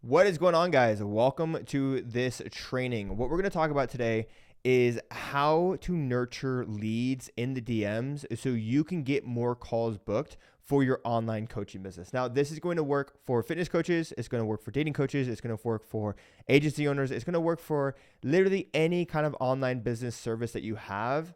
What is going on, guys? Welcome to this training. What we're going to talk about today is how to nurture leads in the DMs so you can get more calls booked for your online coaching business. Now, this is going to work for fitness coaches. It's going to work for dating coaches. It's going to work for agency owners. It's going to work for literally any kind of online business service that you have.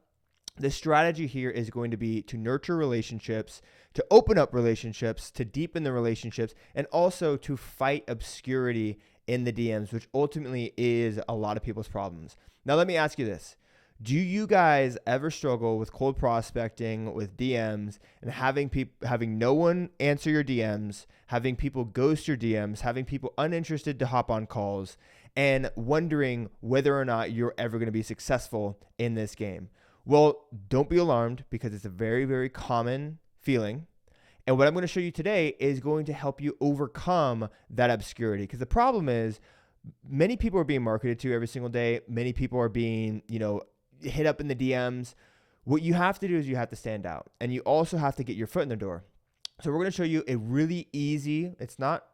The strategy here is going to be to nurture relationships, to open up relationships, to deepen the relationships, and also to fight obscurity in the DMs, which ultimately is a lot of people's problems. Now, let me ask you this. Do you guys ever struggle with cold prospecting, with DMs, and having no one answer your DMs, having people ghost your DMs, having people uninterested to hop on calls, and wondering whether or not you're ever going to be successful in this game? Well, don't be alarmed because it's a very, very common feeling. And what I'm going to show you today is going to help you overcome that obscurity. Because the problem is many people are being marketed to every single day. Many people are being, hit up in the DMs. What you have to do is you have to stand out. And you also have to get your foot in the door. So we're going to show you a really easy, it's not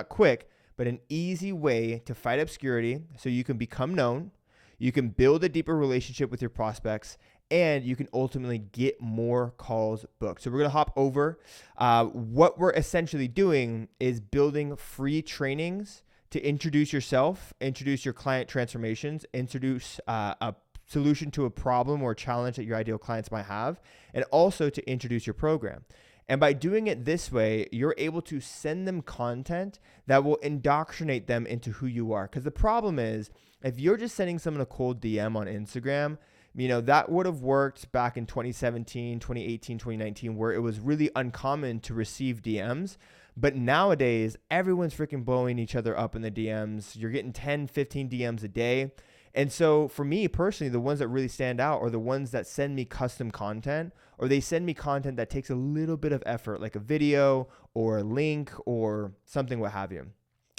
quick, but an easy way to fight obscurity so you can become known. You can build a deeper relationship with your prospects, and you can ultimately get more calls booked. So we're going to hop over. What we're essentially doing is building free trainings to introduce yourself, introduce your client transformations, introduce a solution to a problem or challenge that your ideal clients might have, and also to introduce your program. And by doing it this way, you're able to send them content that will indoctrinate them into who you are. Because the problem is, if you're just sending someone a cold DM on Instagram, that would have worked back in 2017, 2018, 2019, where it was really uncommon to receive DMs. But nowadays, everyone's freaking blowing each other up in the DMs. You're getting 10, 15 DMs a day. And so for me personally, the ones that really stand out are the ones that send me custom content, or they send me content that takes a little bit of effort, like a video or a link or something, what have you.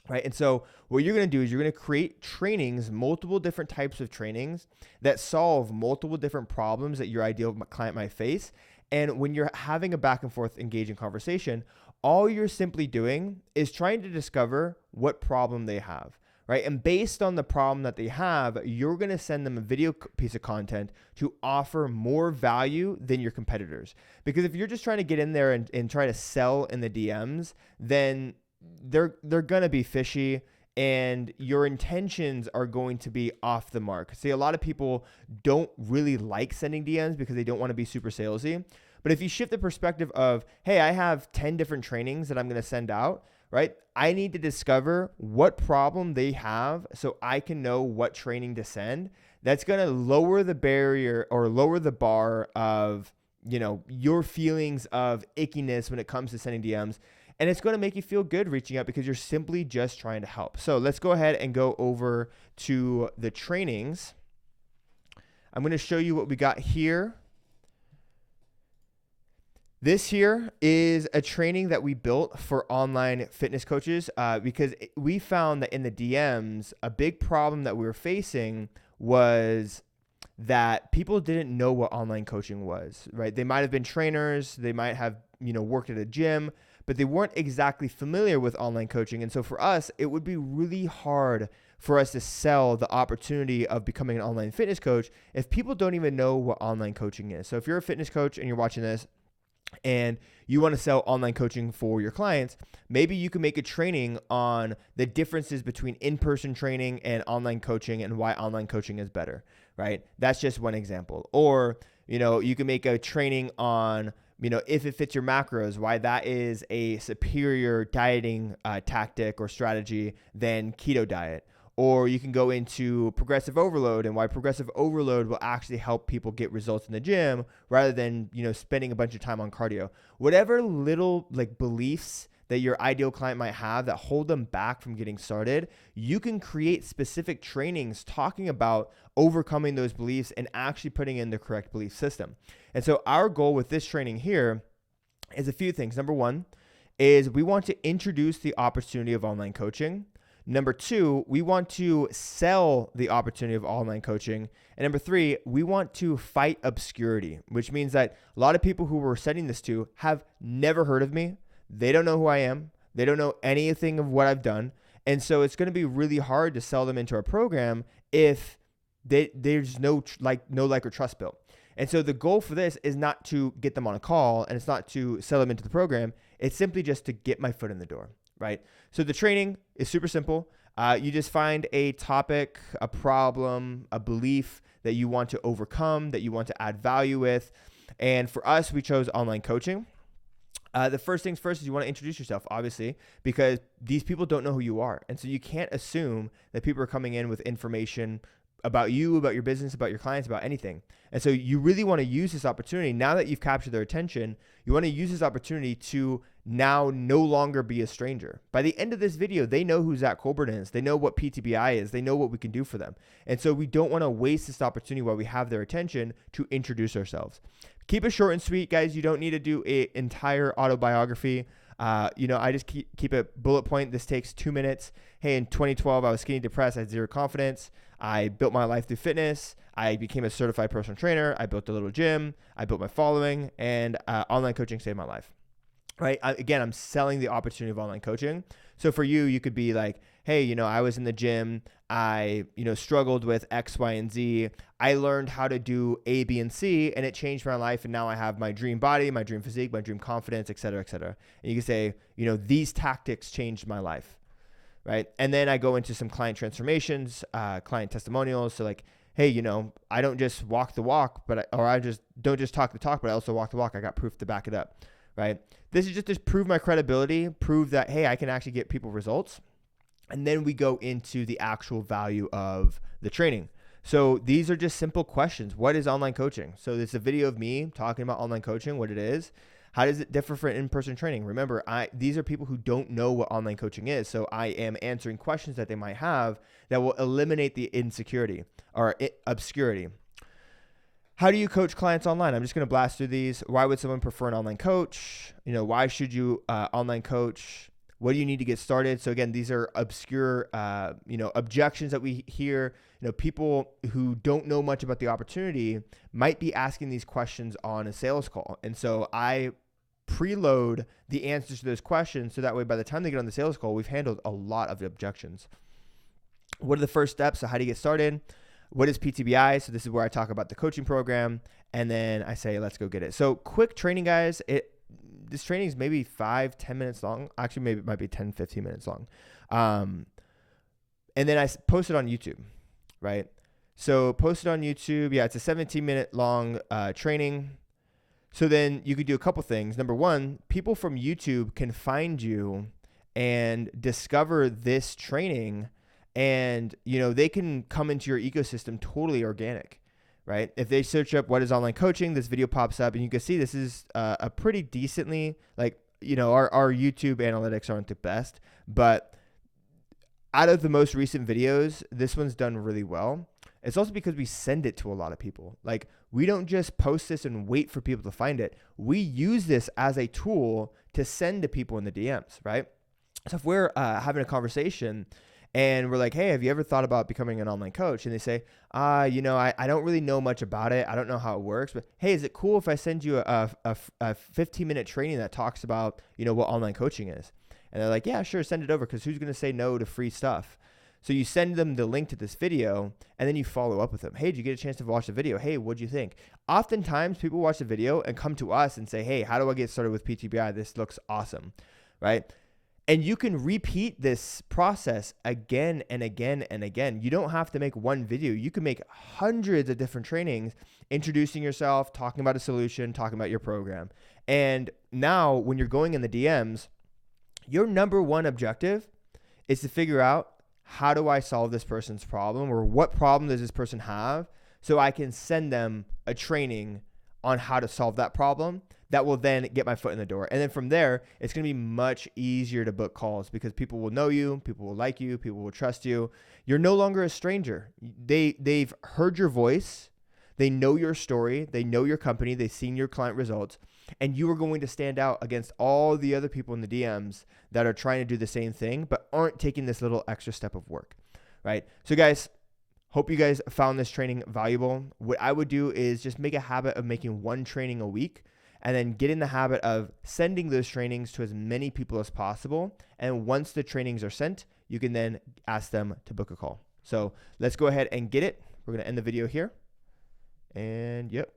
Right. And so what you're going to do is you're going to create trainings, multiple different types of trainings that solve multiple different problems that your ideal client might face. And when you're having a back and forth engaging conversation, all you're simply doing is trying to discover what problem they have. Right. And based on the problem that they have, you're going to send them a video piece of content to offer more value than your competitors. Because if you're just trying to get in there and try to sell in the DMs, then they're going to be fishy and your intentions are going to be off the mark. See, a lot of people don't really like sending DMs because they don't want to be super salesy. But if you shift the perspective of, hey, I have 10 different trainings that I'm going to send out, right? I need to discover what problem they have so I can know what training to send. That's going to lower the barrier or lower the bar of, your feelings of ickiness when it comes to sending DMs. And it's going to make you feel good reaching out because you're simply just trying to help. So let's go ahead and go over to the trainings. I'm going to show you what we got here. This here is a training that we built for online fitness coaches because we found that in the DMs, a big problem that we were facing was that people didn't know what online coaching was, right? They might have been trainers. They might have, worked at a gym, but they weren't exactly familiar with online coaching. And so for us, it would be really hard for us to sell the opportunity of becoming an online fitness coach if people don't even know what online coaching is. So if you're a fitness coach and you're watching this and you want to sell online coaching for your clients, maybe you can make a training on the differences between in-person training and online coaching and why online coaching is better, right? That's just one example. Or, you can make a training on if it fits your macros, why that is a superior dieting tactic or strategy than keto diet. Or you can go into progressive overload and why progressive overload will actually help people get results in the gym rather than, spending a bunch of time on cardio. Whatever little beliefs that your ideal client might have that hold them back from getting started, you can create specific trainings talking about overcoming those beliefs and actually putting in the correct belief system. And so our goal with this training here is a few things. Number one is we want to introduce the opportunity of online coaching. Number two, we want to sell the opportunity of online coaching. And number three, we want to fight obscurity, which means that a lot of people who we're sending this to have never heard of me. They don't know who I am. They don't know anything of what I've done. And so it's going to be really hard to sell them into our program if there's no like or trust built. And so the goal for this is not to get them on a call, and it's not to sell them into the program. It's simply just to get my foot in the door, right? So the training is super simple. You just find a topic, a problem, a belief that you want to overcome, that you want to add value with. And for us, we chose online coaching. The first things first is you want to introduce yourself, obviously, because these people don't know who you are. And so you can't assume that people are coming in with information about you, about your business, about your clients, about anything. And so you really want to use this opportunity. Now that you've captured their attention, you want to use this opportunity to now no longer be a stranger. By the end of this video, they know who Zakk Colburn is. They know what PTBI is. They know what we can do for them. And so we don't want to waste this opportunity while we have their attention to introduce ourselves. Keep it short and sweet, guys. You don't need to do an entire autobiography. I just keep a bullet point. This takes 2 minutes. Hey, in 2012, I was skinny depressed. I had zero confidence. I built my life through fitness. I became a certified personal trainer. I built a little gym. I built my following, and online coaching saved my life. Right? I'm selling the opportunity of online coaching. So for you, you could be like, hey, I was in the gym. I, struggled with X, Y, and Z. I learned how to do A, B, and C, and it changed my life. And now I have my dream body, my dream physique, my dream confidence, et cetera, et cetera. And you can say, these tactics changed my life. Right? And then I go into some client transformations, client testimonials. So like, hey, I don't just walk the walk, I just don't just talk the talk, but I also walk the walk. I got proof to back it up. Right? This is just to prove my credibility, prove that, hey, I can actually get people results. And then we go into the actual value of the training. So these are just simple questions. What is online coaching? So this is a video of me talking about online coaching, what it is. How does it differ from in-person training? Remember, these are people who don't know what online coaching is. So I am answering questions that they might have that will eliminate the insecurity or obscurity. How do you coach clients online? I'm just going to blast through these. Why would someone prefer an online coach? Why should you online coach? What do you need to get started? So again, these are obscure, objections that we hear. People who don't know much about the opportunity might be asking these questions on a sales call. And so I preload the answers to those questions. So that way, by the time they get on the sales call, we've handled a lot of the objections. What are the first steps? So how do you get started? What is PTBI? So this is where I talk about the coaching program. And then I say, let's go get it. So quick training, guys. This training is maybe 5-10 minutes long. Actually, maybe it might be 10-15 minutes long. And then I post it on YouTube, right? So post it on YouTube. Yeah, it's a 17-minute long training. So then you could do a couple things. Number one, people from YouTube can find you and discover this training, and they can come into your ecosystem totally organic. Right? If they search up what is online coaching, this video pops up, and you can see this is a pretty decently, our YouTube analytics aren't the best, but out of the most recent videos, this one's done really well. It's also because we send it to a lot of people. Like, we don't just post this and wait for people to find it. We use this as a tool to send to people in the DMs, right? So if we're having a conversation and we're like, hey, have you ever thought about becoming an online coach? And they say, I don't really know much about it. I don't know how it works. But hey, is it cool if I send you a 15-minute training that talks about, what online coaching is? And they're like, yeah, sure, send it over, because who's going to say no to free stuff? So you send them the link to this video, and then you follow up with them. Hey, did you get a chance to watch the video? Hey, what'd you think? Oftentimes, people watch the video and come to us and say, hey, how do I get started with PTBI? This looks awesome, right? And you can repeat this process again and again and again. You don't have to make one video. You can make hundreds of different trainings, introducing yourself, talking about a solution, talking about your program. And now when you're going in the DMs, your number one objective is to figure out, how do I solve this person's problem, or what problem does this person have, so I can send them a training on how to solve that problem that will then get my foot in the door. And then from there, it's going to be much easier to book calls, because people will know you, people will like you, people will trust you. You're no longer a stranger. They've heard your voice. They know your story. They know your company. They've seen your client results. And you are going to stand out against all the other people in the DMs that are trying to do the same thing, but aren't taking this little extra step of work, right? So guys, hope you guys found this training valuable. What I would do is just make a habit of making one training a week. and then get in the habit of sending those trainings to as many people as possible. And once the trainings are sent, you can then ask them to book a call. So let's go ahead and get it. We're going to end the video here. And yep.